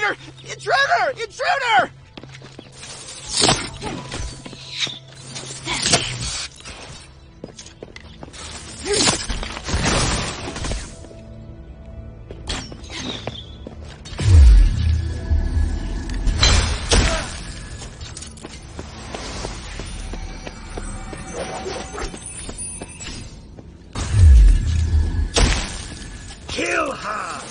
Intruder! Intruder! Intruder! Kill her!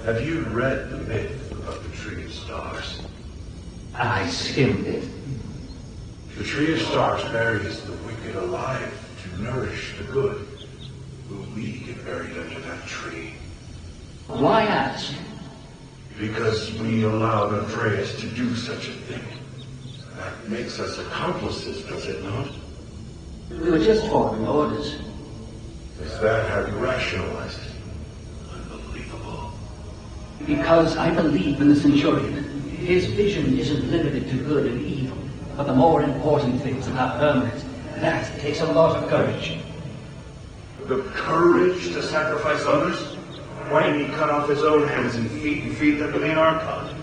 Have you read the myth of the Tree of Stars? I skimmed it. The Tree of Stars buries the wicked alive to nourish the good. Will we get buried under that tree? Why ask? Because we allowed Andreas to do such a thing. That makes us accomplices, does it not? We were just following orders. Is that how you rationalize it? Unbelievable. Because I believe in the Centurion. His vision isn't limited to good and evil, but the more important things are not permanent. That takes a lot of courage. The courage to sacrifice others? Why didn't he cut off his own hands and feed them to the Archon?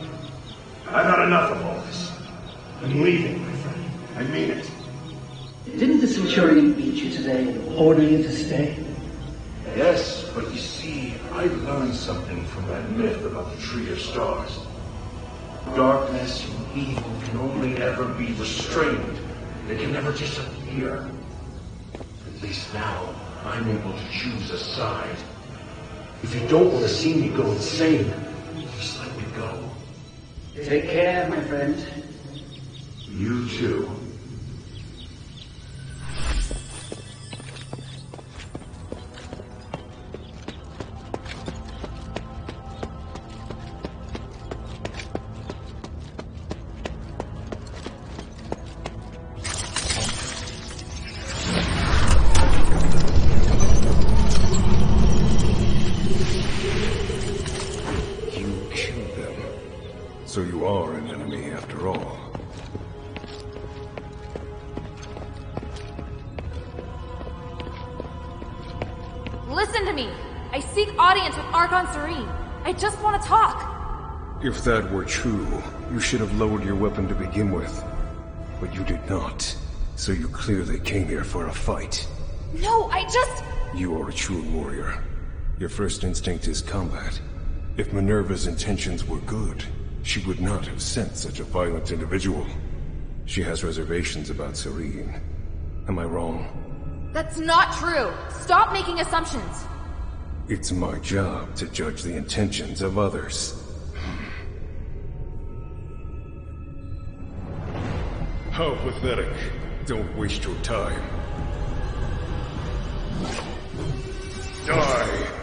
I've had enough of all this. I'm leaving, my friend. I mean it. Didn't the Centurion beat you today and order you to stay? Yes, but you see, I learned something from that myth about the Tree of Stars. Darkness and evil can only ever be restrained. They can never disappear. At least now, I'm able to choose a side. If you don't want to see me go insane, just let me go. Take care, my friend. You too. So you are an enemy after all. Listen to me! I seek audience with Archon Serene. I just want to talk. If that were true, you should have lowered your weapon to begin with. But you did not. So you clearly came here for a fight. No, I just... You are a true warrior. Your first instinct is combat. If Minerva's intentions were good, she would not have sent such a violent individual. She has reservations about Serene. Am I wrong? That's not true. Stop making assumptions. It's my job to judge the intentions of others. How pathetic. Don't waste your time. Die!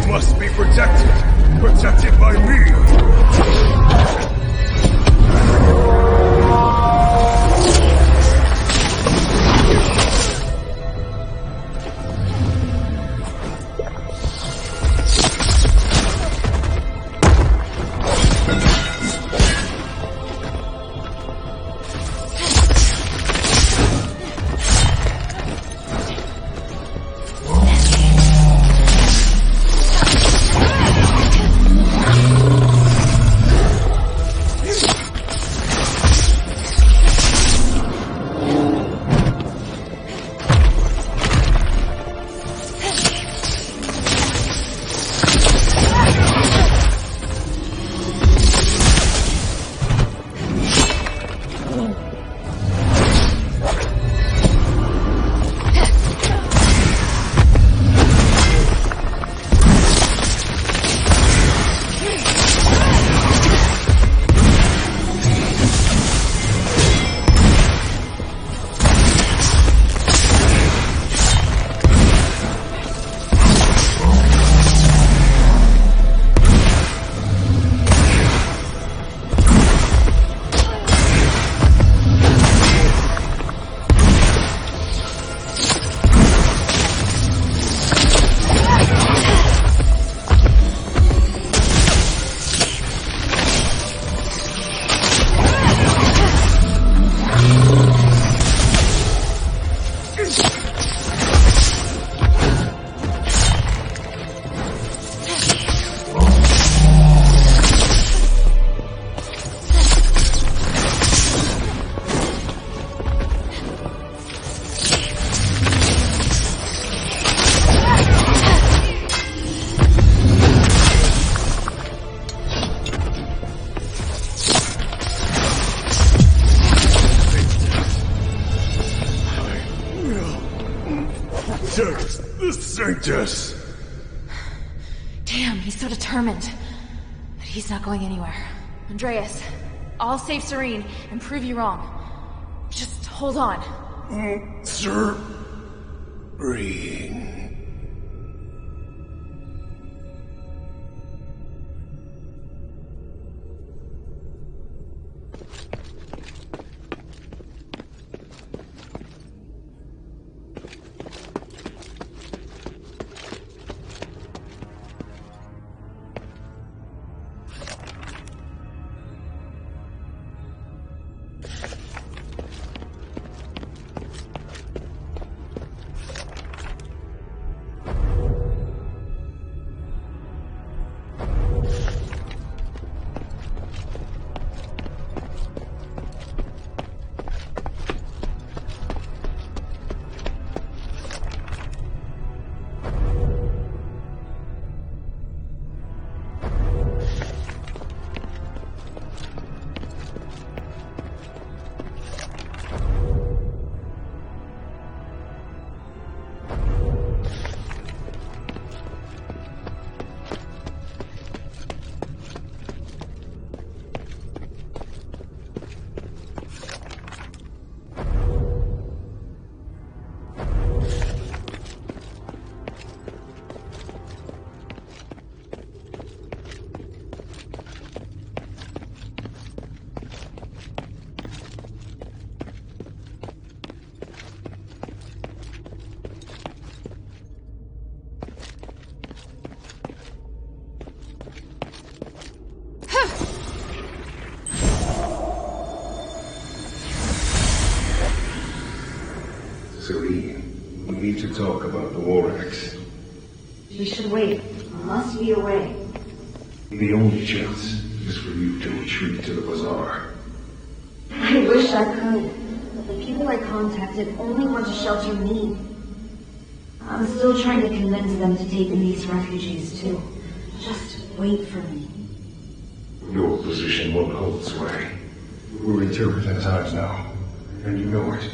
must be protected. Protected by me. Protect the Sanctus! Damn, he's so determined. But he's not going anywhere. Andreas, I'll save Serene and prove you wrong. Just hold on. Serene. Serene, we need to talk about the Warax. We should wait. Must be a way. The only chance is for you to retreat to the bazaar. I wish I could, but the people I contacted only want to shelter me. I'm still trying to convince them to take in these refugees too. Just wait for me. Your position won't hold sway. We're in turbulent times now, and you know it.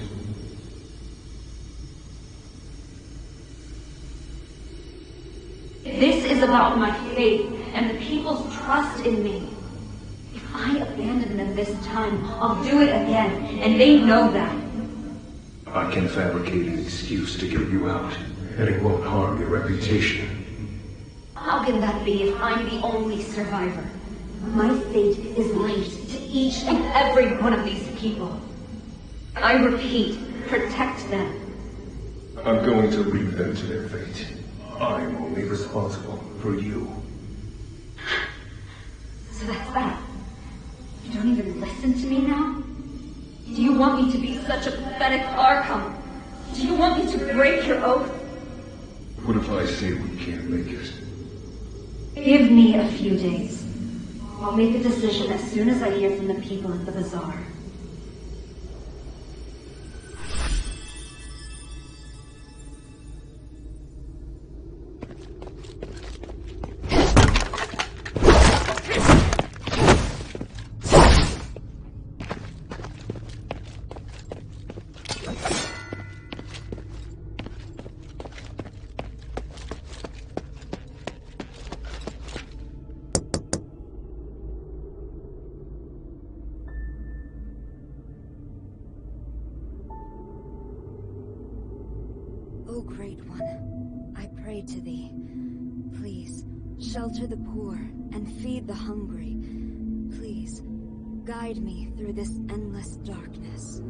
This is about my faith and the people's trust in me. If I abandon them this time, I'll do it again, and they know that. I can fabricate an excuse to get you out, and it won't harm your reputation. How can that be if I'm the only survivor? My fate is linked to each and every one of these people. I repeat, protect them. I'm going to leave them to their fate. I'm only responsible for you. So that's that. You don't even listen to me now? Do you want me to be such a pathetic Archon? Do you want me to break your oath? What if I say we can't make it? Give me a few days. I'll make a decision as soon as I hear from the people at the bazaar. O Great One, I pray to thee. Please, shelter the poor and feed the hungry. Please, guide me through this endless darkness.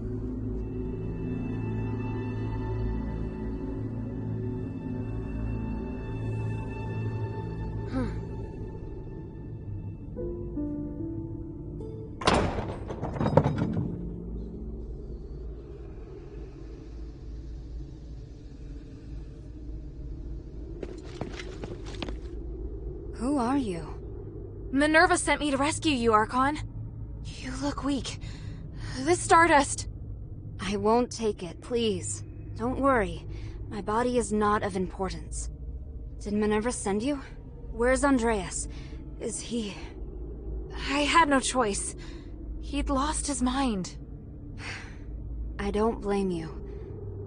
Who are you? Minerva sent me to rescue you, Archon. You look weak. This stardust... I won't take it, please. Don't worry. My body is not of importance. Did Minerva send you? Where's Andreas? Is he... I had no choice. He'd lost his mind. I don't blame you.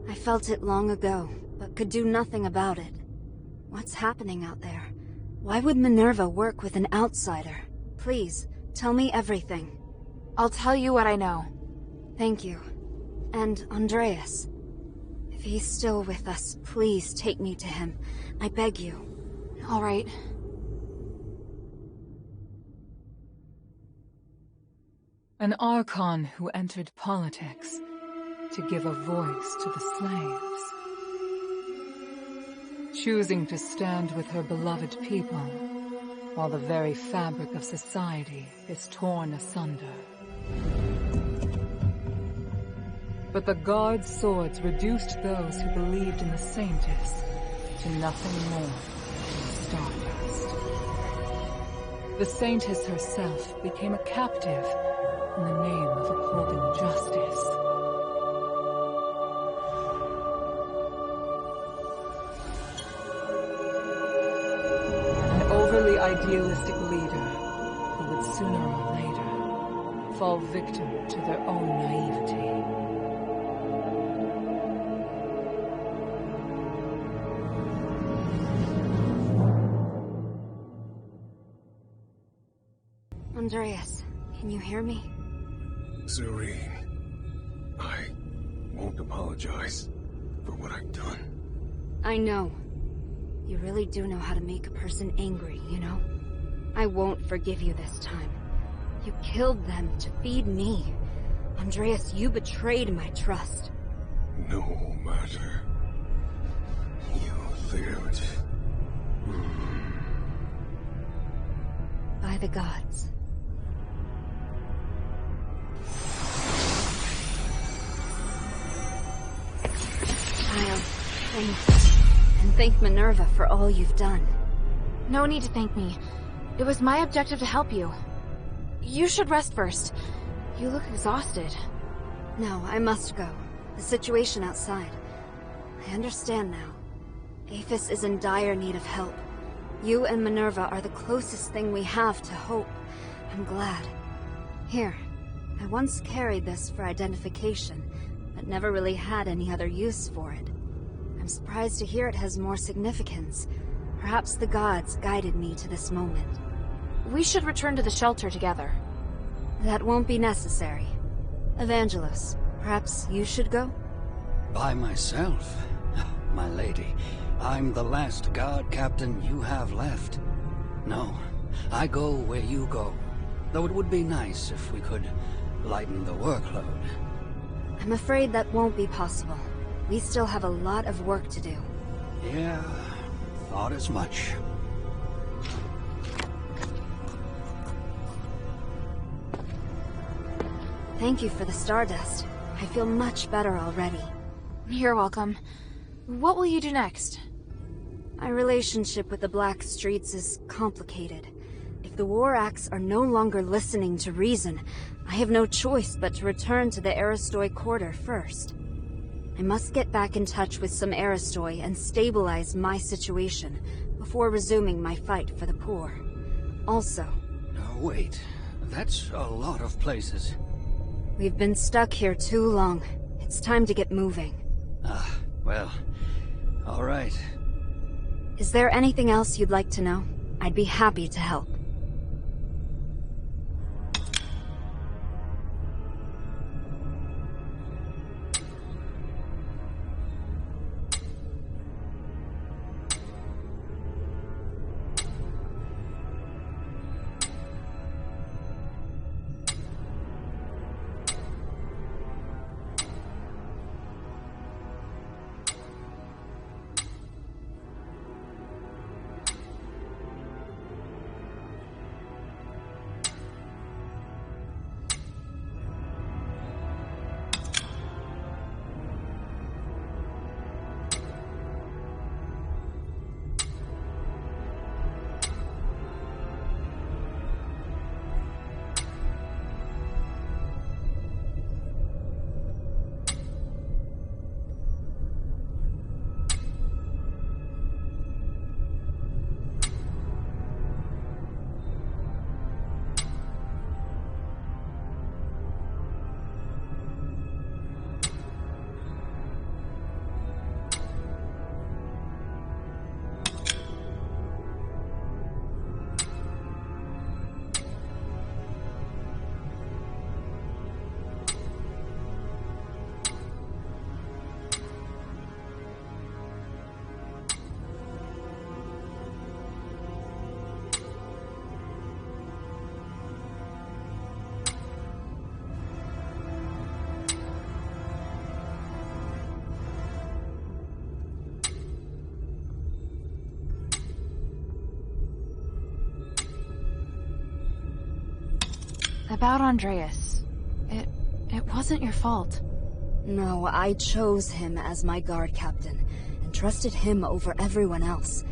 I felt it long ago. but could do nothing about it. What's happening out there? Why would Minerva work with an outsider? Please, tell me everything. I'll tell you what I know. Thank you. And Andreas. If he's still with us, please take me to him. I beg you. All right. An Archon who entered politics to give a voice to the slaves. Choosing to stand with her beloved people while the very fabric of society is torn asunder. But the Guard's swords reduced those who believed in the Saintess to nothing more than stardust. The Saintess herself became a captive in the name of upholding justice. An overly idealistic leader who would sooner or later fall victim to their own naivety. Andreas, can you hear me? Serene, I won't apologize for what I've done. I know. You really do know how to make a person angry, you know? I won't forgive you this time. You killed them to feed me. Andreas, you betrayed my trust. No matter. You lived. By the gods. I'll thank you. And thank Minerva for all you've done. No need to thank me. It was my objective to help you. You should rest first. You look exhausted. No, I must go. The situation outside. I understand now. Aphis is in dire need of help. You and Minerva are the closest thing we have to hope. I'm glad. Here, I once carried this for identification, but never really had any other use for it. I'm surprised to hear it has more significance. Perhaps the gods guided me to this moment. We should return to the shelter together. That won't be necessary. Evangelos, perhaps you should go? By myself? My lady, I'm the last guard captain you have left. No, I go where you go. Though it would be nice if we could lighten the workload. I'm afraid that won't be possible. We still have a lot of work to do. Yeah, thought as much. Thank you for the stardust. I feel much better already. You're welcome. What will you do next? My relationship with the Black Streets is complicated. If the War Acts are no longer listening to reason, I have no choice but to return to the Aristoi quarter first. I must get back in touch with some Aristoi and stabilize my situation before resuming my fight for the poor. Also... Oh, wait. That's a lot of places. We've been stuck here too long. It's time to get moving. Well, all right. Is there anything else you'd like to know? I'd be happy to help. About Andreas. It wasn't your fault. No, I chose him as my guard captain, and trusted him over everyone else.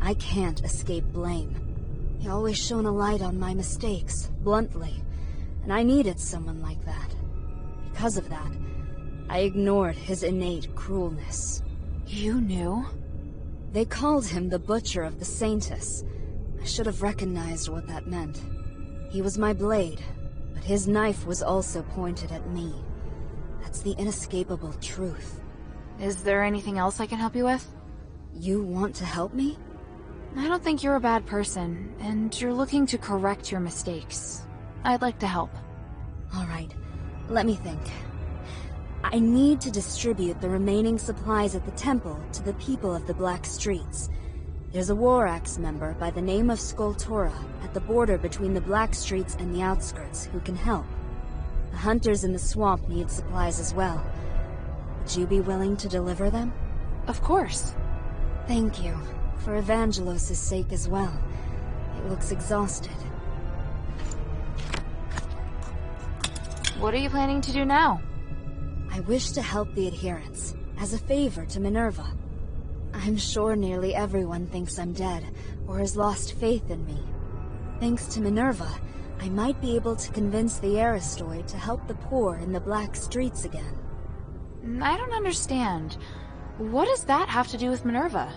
I can't escape blame. He always shone a light on my mistakes, bluntly, and I needed someone like that. Because of that, I ignored his innate cruelness. You knew? They called him the Butcher of the Saintess. I should have recognized what that meant. He was my blade, but his knife was also pointed at me. That's the inescapable truth. Is there anything else I can help you with? You want to help me? I don't think you're a bad person, and you're looking to correct your mistakes. I'd like to help. All right, let me think. I need to distribute the remaining supplies at the temple to the people of the Black Streets. There's a War Axe member by the name of Skultora at the border between the Black Streets and the outskirts who can help. The hunters in the swamp need supplies as well. Would you be willing to deliver them? Of course. Thank you. For Evangelos' sake as well. He looks exhausted. What are you planning to do now? I wish to help the adherents, as a favor to Minerva. I'm sure nearly everyone thinks I'm dead, or has lost faith in me. Thanks to Minerva, I might be able to convince the Aristoi to help the poor in the Black Streets again. I don't understand. What does that have to do with Minerva?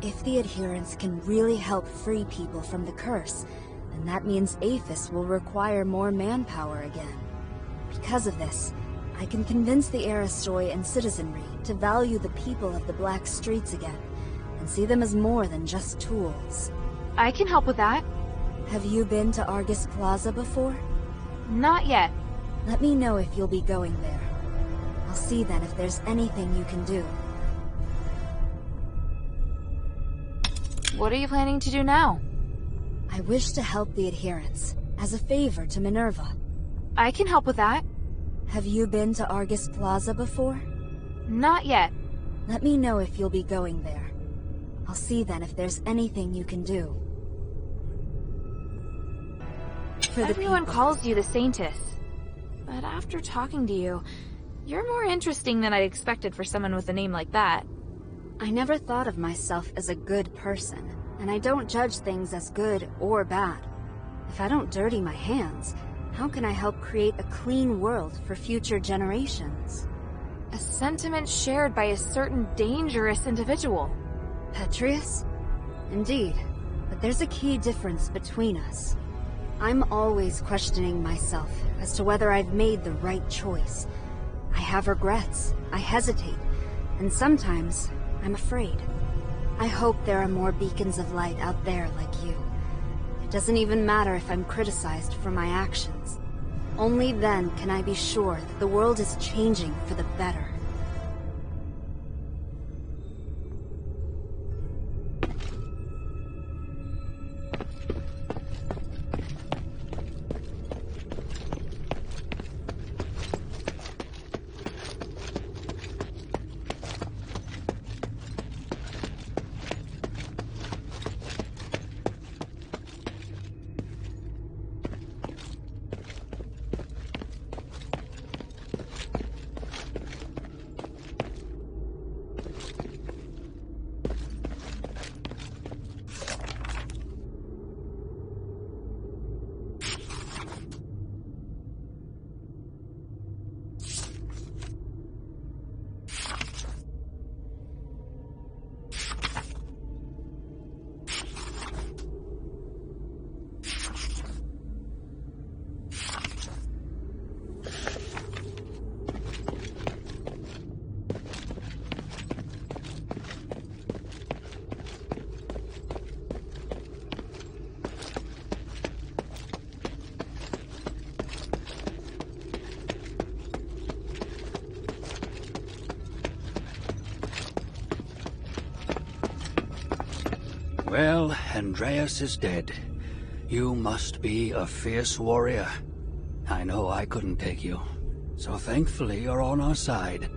If the adherents can really help free people from the curse, then that means Aphis will require more manpower again. Because of this, I can convince the Aristoi and citizenry to value the people of the Black Streets again, and see them as more than just tools. I can help with that. Have you been to Argus Plaza before? Not yet. Let me know if you'll be going there. I'll see then if there's anything you can do. What are you planning to do now? I wish to help the adherents, as a favor to Minerva. I can help with that. Have you been to Argus Plaza before? Not yet. Let me know if you'll be going there. I'll see then if there's anything you can do. Everyone calls you the Saintess. But after talking to you, you're more interesting than I'd expected for someone with a name like that. I never thought of myself as a good person, and I don't judge things as good or bad. If I don't dirty my hands, how can I help create a clean world for future generations? A sentiment shared by a certain dangerous individual. Petrius? Indeed, but there's a key difference between us. I'm always questioning myself as to whether I've made the right choice. I have regrets, I hesitate, and sometimes I'm afraid. I hope there are more beacons of light out there like you. It doesn't even matter if I'm criticized for my actions. Only then can I be sure that the world is changing for the better. Well, Andreas is dead. You must be a fierce warrior. I know I couldn't take you, so thankfully you're on our side.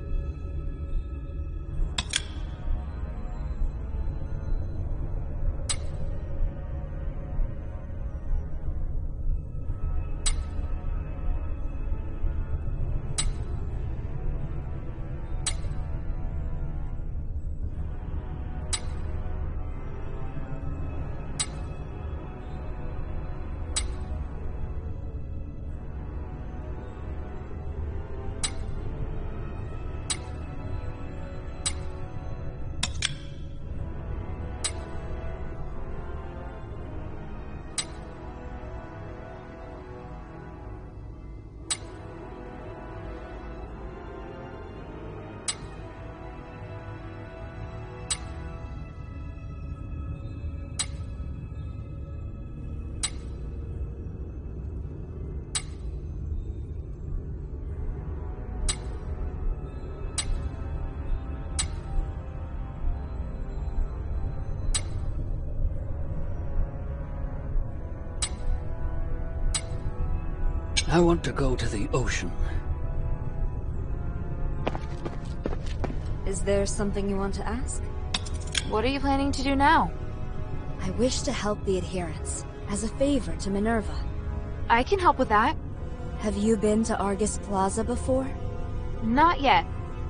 I want to go to the ocean. Is there something you want to ask? What are you planning to do now? I wish to help the adherents, as a favor to Minerva. I can help with that. Have you been to Argus Plaza before? Not yet.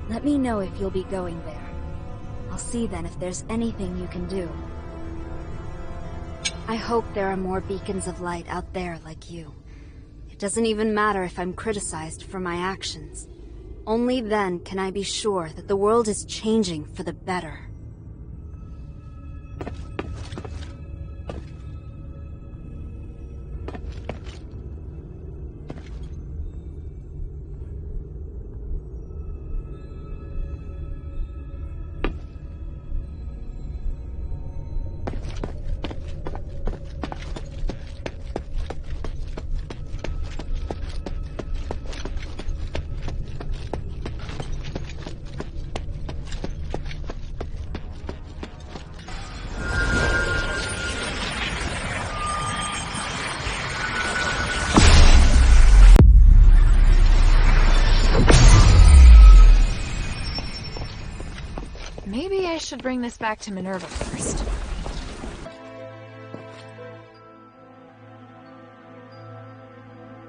Let me know if you'll be going there. I'll see then if there's anything you can do. I hope there are more beacons of light out there like you. It doesn't even matter if I'm criticized for my actions. Only then can I be sure that the world is changing for the better. Maybe I should bring this back to Minerva first.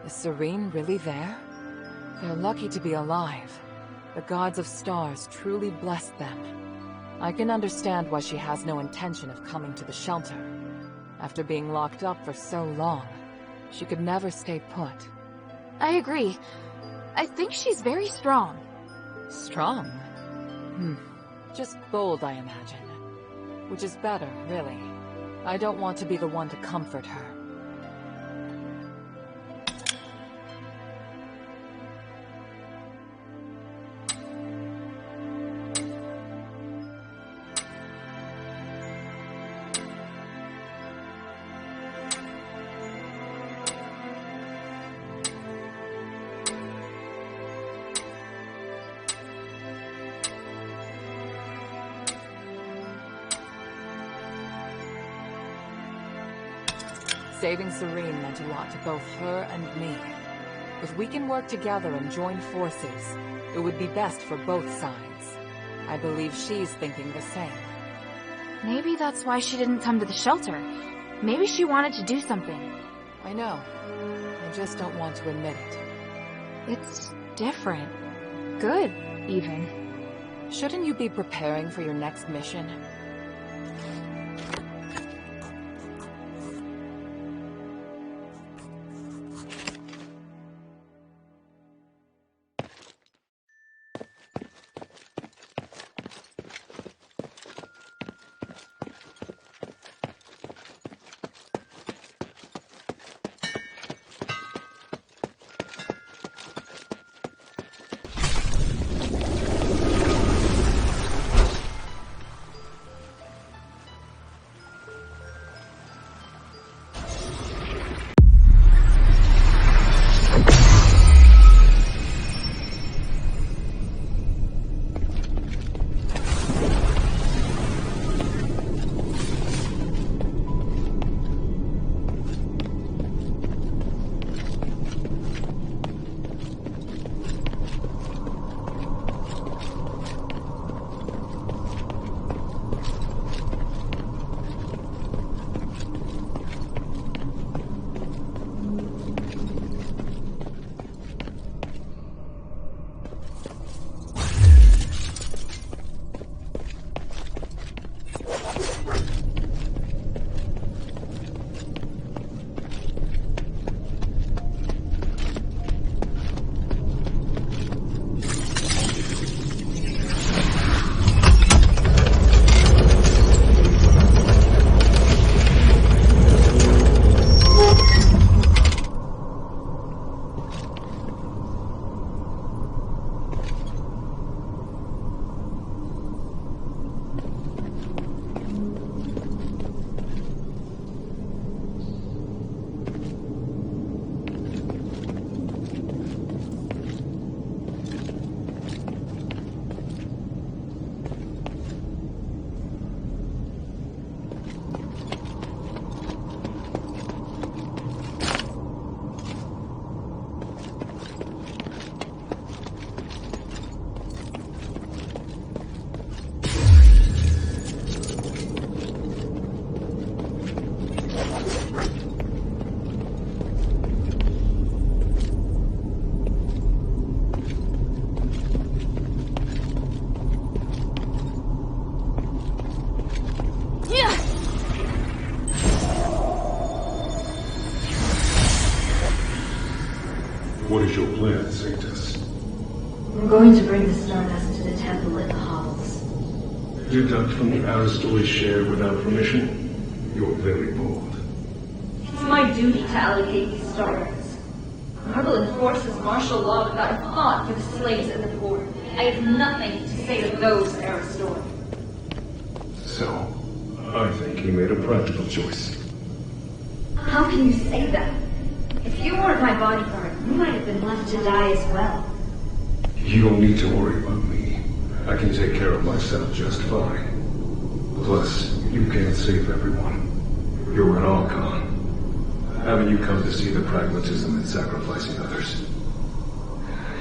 Is Serene really there? They're lucky to be alive. The gods of stars truly blessed them. I can understand why she has no intention of coming to the shelter. After being locked up for so long, she could never stay put. I agree. I think she's very strong. Strong? Just bold, I imagine. Which is better, really. I don't want to be the one to comfort her. Saving Serene meant a lot to both her and me. If we can work together and join forces, it would be best for both sides. I believe she's thinking the same. Maybe that's why she didn't come to the shelter. Maybe she wanted to do something. I know. I just don't want to admit it. It's different. Good, even. Shouldn't you be preparing for your next mission? is your plan, Sanctus? We're going to bring the Stardust to the temple in the hovels. Deduct from the Aristoi share without permission? You're very bold. It's my duty to allocate these Stardust. Marble enforces martial law without a thought for the slaves and the poor. I have nothing to say to those Aristoi. So, I think he made a practical choice. How can you say that? If you weren't my bodyguard, you might have been left to die as well. You don't need to worry about me. I can take care of myself just fine. Plus, you can't save everyone. You're an Archon. Haven't you come to see the pragmatism in sacrificing others?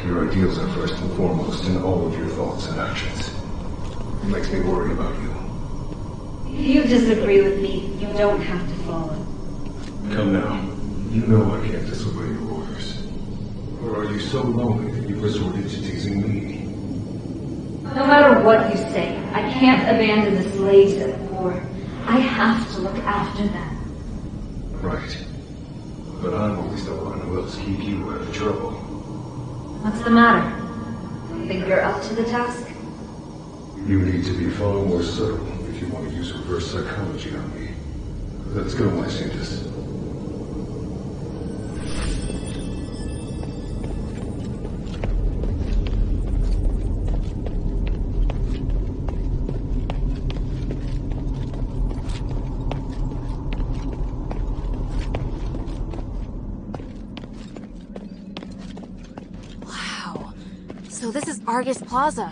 Your ideals are first and foremost in all of your thoughts and actions. It makes me worry about you. If you disagree with me, you don't have to follow. Come now. You know I can't disobey your orders. Or are you so lonely that you resorted to teasing me? No matter what you say, I can't abandon the slaves and the poor. I have to look after them. Right. But I'm always the one who helps keep you out of trouble. What's the matter? Think you're up to the task? You need to be far more subtle if you want to use reverse psychology on me. Let's go, my Sanctus. So this is Argus Plaza.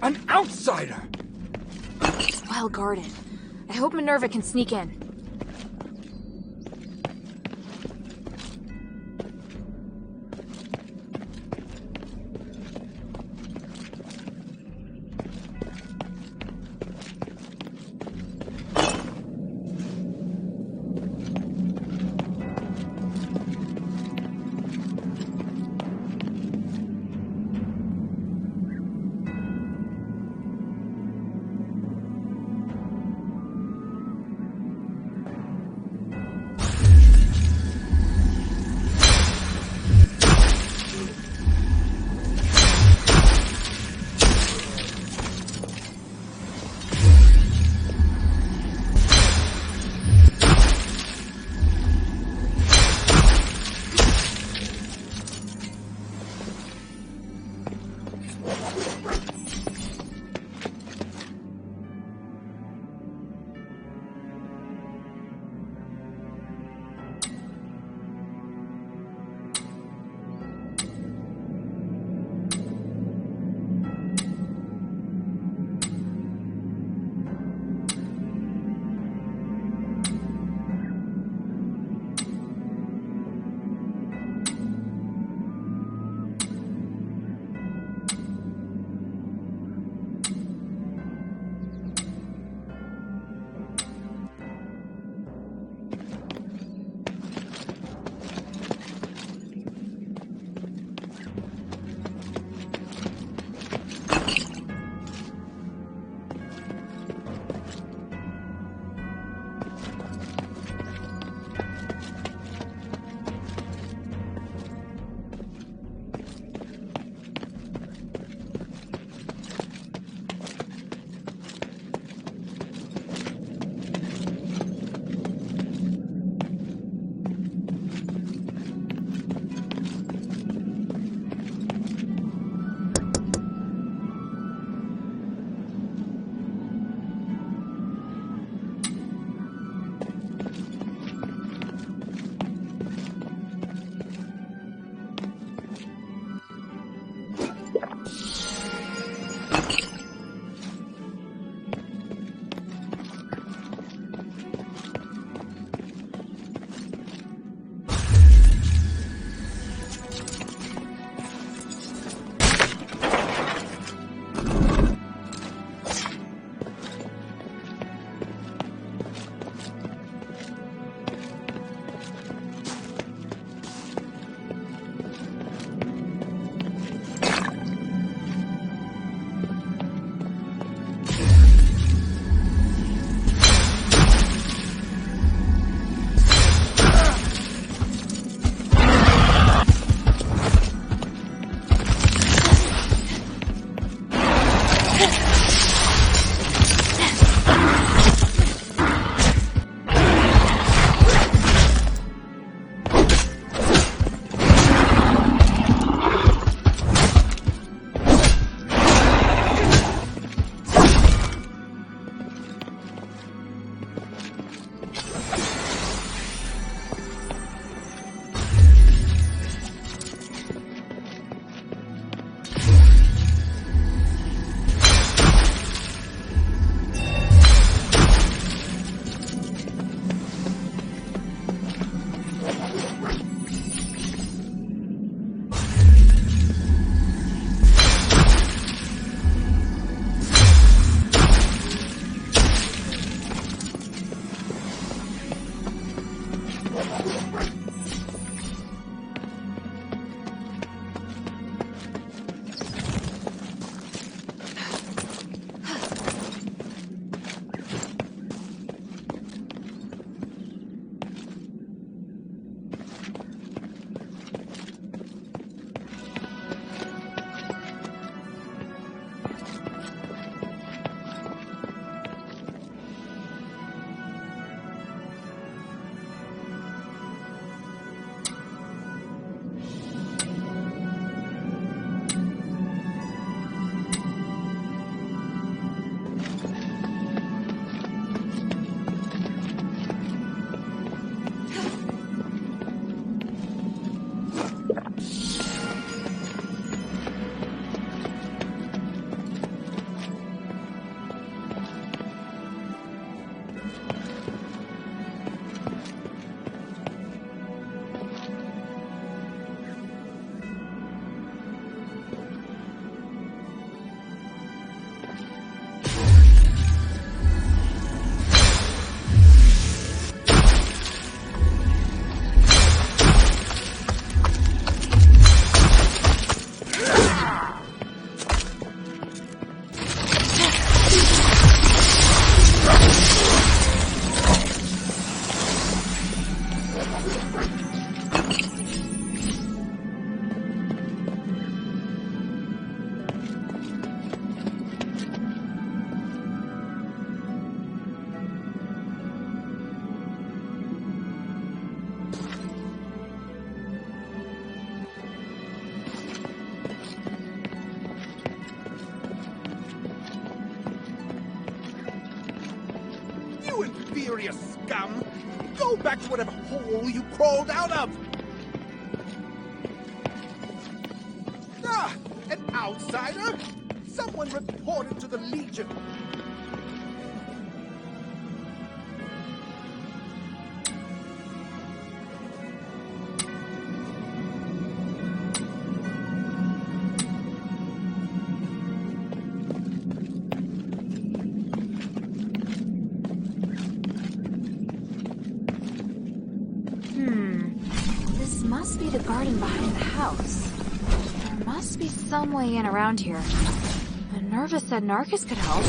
An outsider! It's well guarded. I hope Minerva can sneak in. inferior scum! Go back to whatever hole you crawled out of! Ah! An outsider? Someone reported to the Legion. This must be the garden behind the house. There must be some way in around here. Minerva said Narcus could help.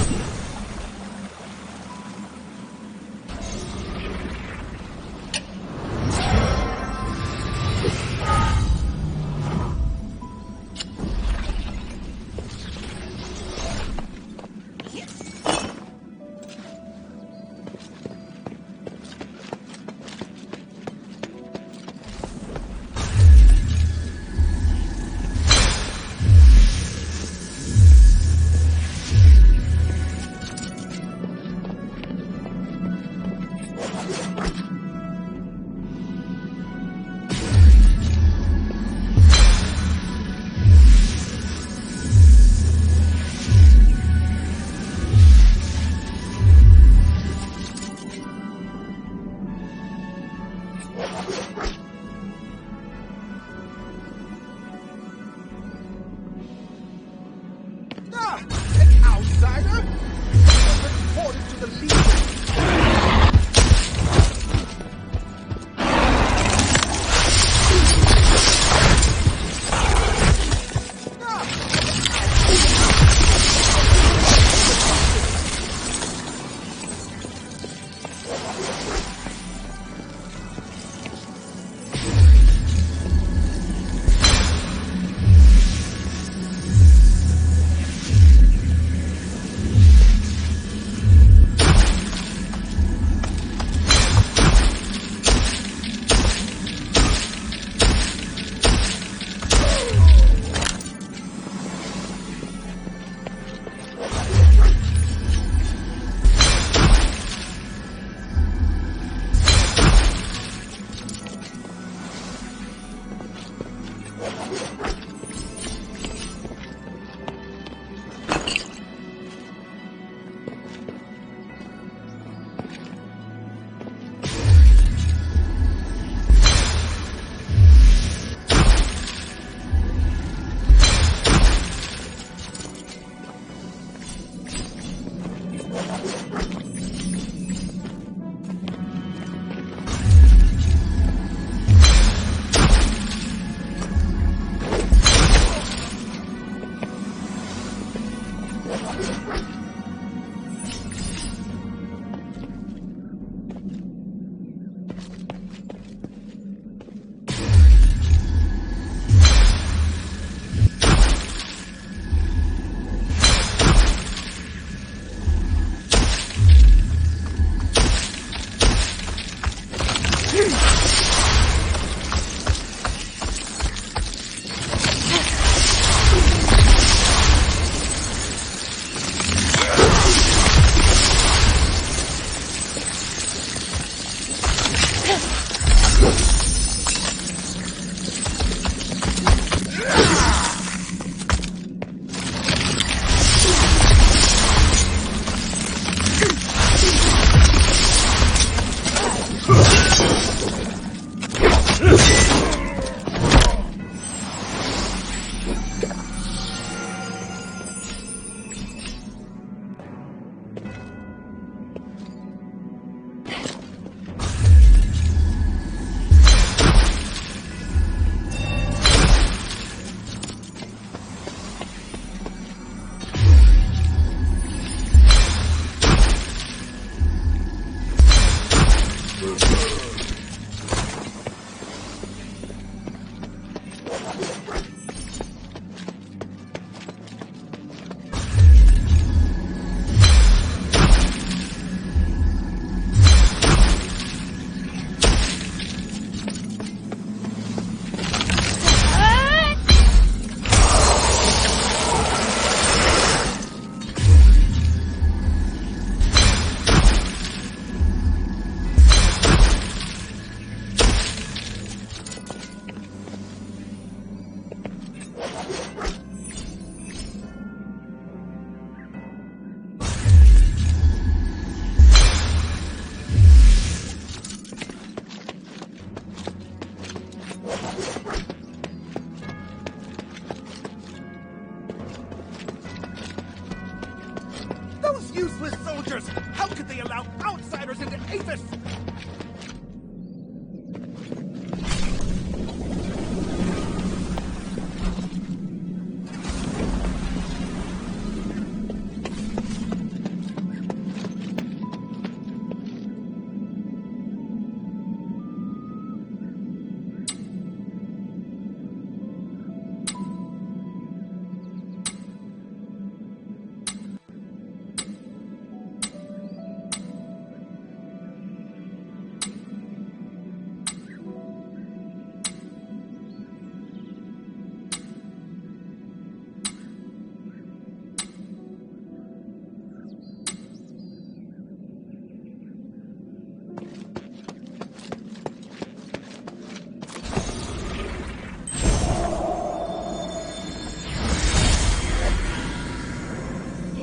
useless soldiers! How could they allow outsiders into Avis?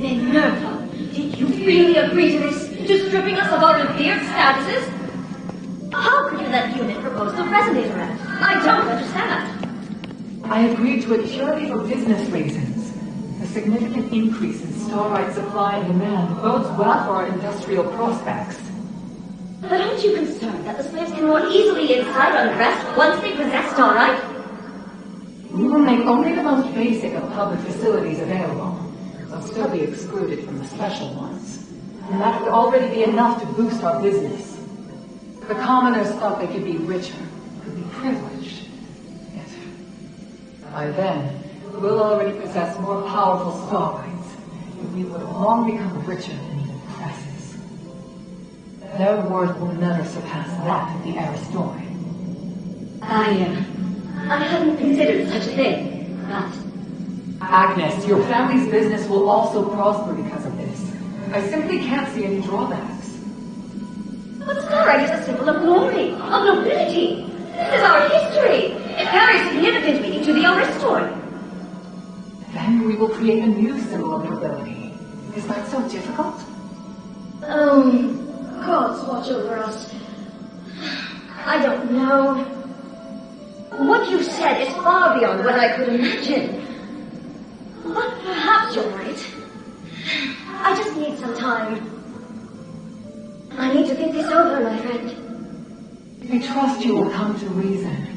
Minerva, did you really agree to this? To stripping us of our revered statuses? How could you let unit propose the resonator act? I don't understand. I agreed to it purely for business reasons. A significant increase in starlight supply and demand bodes well for our industrial prospects. But aren't you concerned that the slaves can more easily incite unrest once they possess starlight? We will make only the most basic of public facilities available. They'll still be excluded from the special ones. And that would already be enough to boost our business. The commoners thought they could be richer, could be privileged. Yet, by then, we'll already possess more powerful starlights, and we would have long become richer than even presses. Their worth will never surpass that of the Aristoi. I hadn't considered such a thing, but... Agnes, your family's business will also prosper because of this. I simply can't see any drawbacks. But starlight is a symbol of glory, of nobility. This is our history. It carries significant meaning to the Aristoi. Then we will create a new symbol of nobility. Is that so difficult? Gods watch over us. I don't know. What you said is far beyond what I could imagine. But perhaps you're right. I just need some time. I need to think this over, my friend. I trust you will come to reason.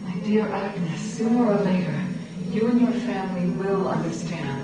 My dear Agnes, sooner or later, you and your family will understand.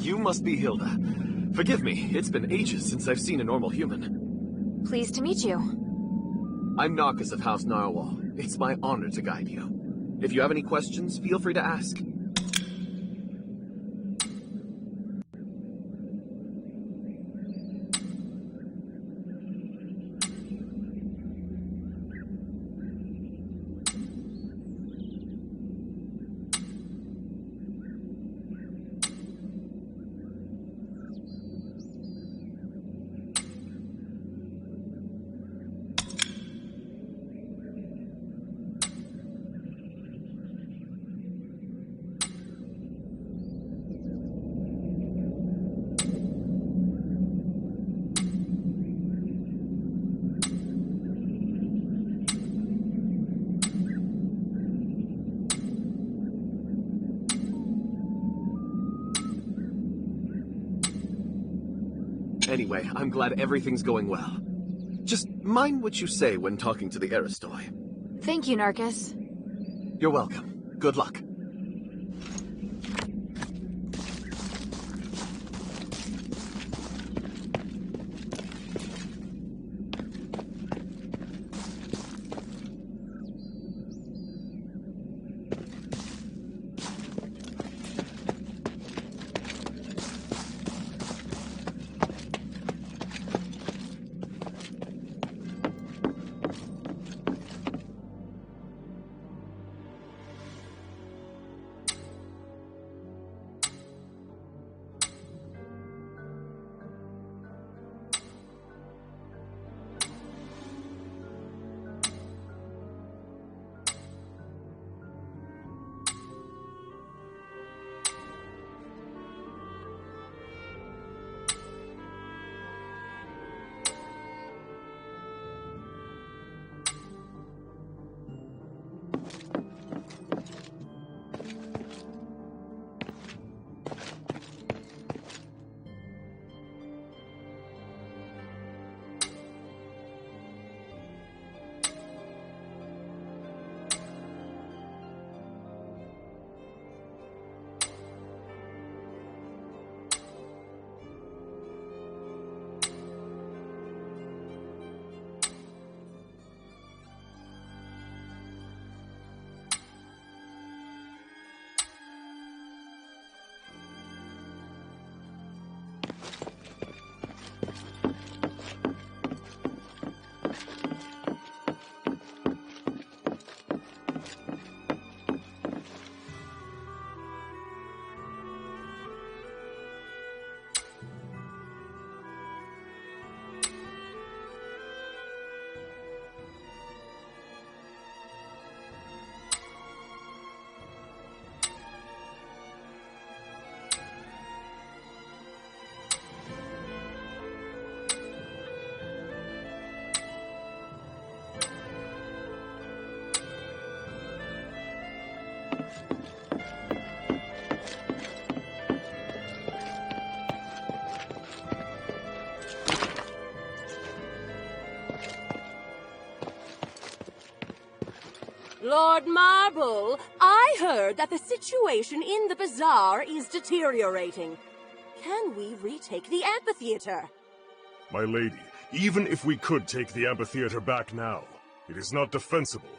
You must be Hilda. Forgive me, it's been ages since I've seen a normal human. Pleased to meet you. I'm Narcus of House Narwhal. It's my honor to guide you. If you have any questions, feel free to ask. Anyway, I'm glad everything's going well. Just mind what you say when talking to the Aristoi. Thank you, Narcus. You're welcome. Good luck. Lord Marble, I heard that the situation in the bazaar is deteriorating. Can we retake the amphitheater? My lady, even if we could take the amphitheater back now, it is not defensible,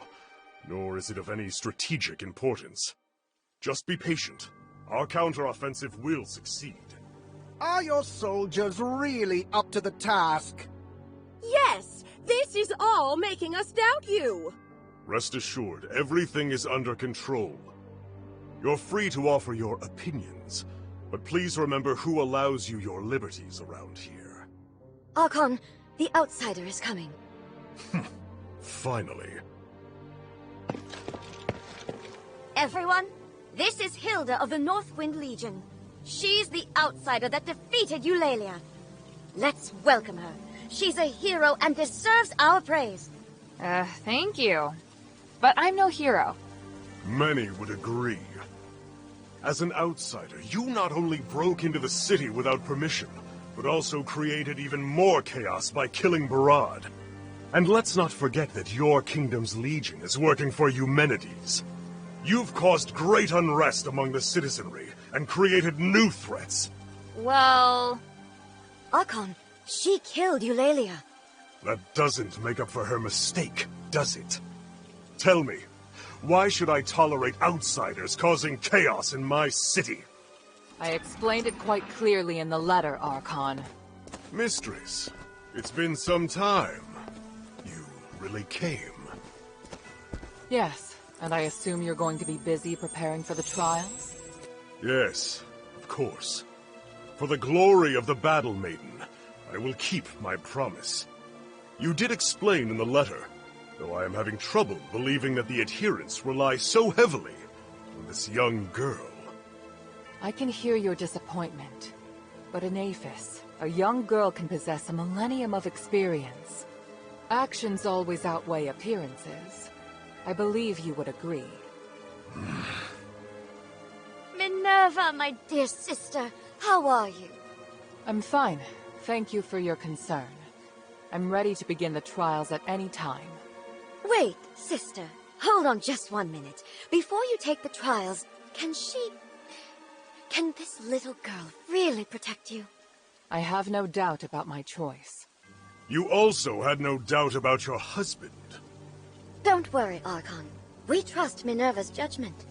nor is it of any strategic importance. Just be patient. Our counteroffensive will succeed. Are your soldiers really up to the task? Yes, this is all making us doubt you. Rest assured, everything is under control. You're free to offer your opinions, but please remember who allows you your liberties around here. Archon, the outsider is coming. Finally. Everyone, this is Hilda of the Northwind Legion. She's the outsider that defeated Eulalia. Let's welcome her. She's a hero and deserves our praise. Thank you. But I'm no hero. Many would agree. As an outsider, you not only broke into the city without permission, but also created even more chaos by killing Barad. And let's not forget that your kingdom's legion is working for Eumenides. You've caused great unrest among the citizenry and created new threats. Well... Archon, she killed Eulalia. That doesn't make up for her mistake, does it? Tell me, why should I tolerate outsiders causing chaos in my city? I explained it quite clearly in the letter, Archon. Mistress, it's been some time. You really came. Yes, and I assume you're going to be busy preparing for the trials? Yes, of course. For the glory of the Battle Maiden, I will keep my promise. You did explain in the letter, though I am having trouble believing that the adherents rely so heavily on this young girl. I can hear your disappointment, but in Aphis, a young girl can possess a millennium of experience. Actions always outweigh appearances. I believe you would agree. Minerva, my dear sister, how are you? I'm fine, Thank you for your concern. I'm ready to begin the trials at any time. Wait, sister. Hold on just 1 minute. Before you take the trials, can this little girl really protect you? I have no doubt about my choice. You also had no doubt about your husband. Don't worry, Archon. We trust Minerva's judgment.